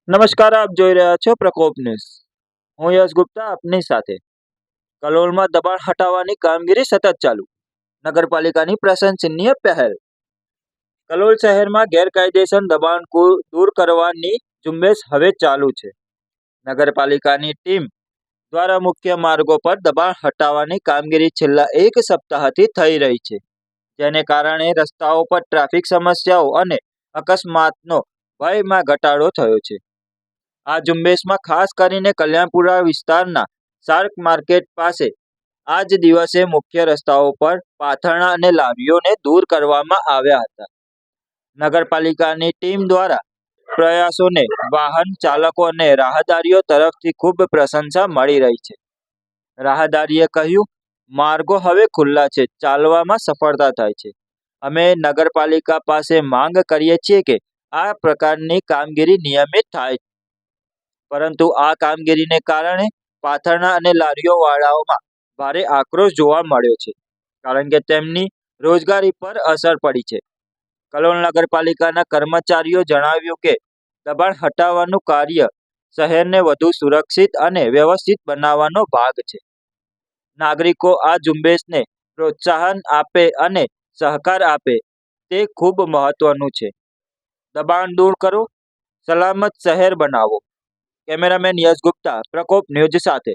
નમસ્કાર, આપ જોઈ રહ્યા છો પ્રકોપ ન્યૂઝ. હું યશ ગુપ્તા આપની સાથે. કલોલમાં દબાણ હટાવવાની કામગીરી સતત ચાલુ. નગરપાલિકાની પ્રશંસનીય પહેલ. કલોલ શહેરમાં ગેરકાયદેસર દબાણ દૂર કરવાની ઝુંબેશ હવે ચાલુ છે. નગરપાલિકાની ટીમ દ્વારા મુખ્ય માર્ગો પર દબાણ હટાવવાની કામગીરી છેલ્લા એક સપ્તાહથી થઈ રહી છે, જેને કારણે રસ્તાઓ પર ટ્રાફિક સમસ્યાઓ અને અકસ્માતનો ભયમાં ઘટાડો થયો છે. આ ઝુંબેશમાં ખાસ કરીને કલ્યાણપુરા વિસ્તારના શાર્ક માર્કેટ પાસે આ જ દિવસે મુખ્ય રસ્તાઓ પર પાથરણા અને લારીઓને દૂર કરવામાં આવ્યા હતા. નગરપાલિકાની ટીમ દ્વારા પ્રયાસોને વાહન ચાલકો અને રાહદારીઓ તરફથી ખૂબ પ્રશંસા મળી રહી છે. રાહદારીએ કહ્યું, માર્ગો હવે ખુલ્લા છે, ચાલવામાં સફળતા થાય છે. અમે નગરપાલિકા પાસે માંગ કરીએ છીએ કે આ પ્રકારની કામગીરી નિયમિત થાય, પરંતુ આ કામગીરીને કારણે પાથરણા અને લારીઓવાળાઓમાં ભારે આક્રોશ જોવા મળ્યો છે, કારણ કે તેમની રોજગારી પર અસર પડી છે. કલોલ નગરપાલિકાના કર્મચારીઓ જણાવ્યું કે દબાણ હટાવવાનું કાર્ય શહેરને વધુ સુરક્ષિત અને વ્યવસ્થિત બનાવવાનો ભાગ છે. નાગરિકો આ ઝુંબેશને પ્રોત્સાહન આપે અને સહકાર આપે તે ખૂબ મહત્વનું છે. દબાણ દૂર કરો, સલામત શહેર બનાવો. કેમેરામેન યશ ગુપ્તા, પ્રકોપ ન્યૂઝ સાથે.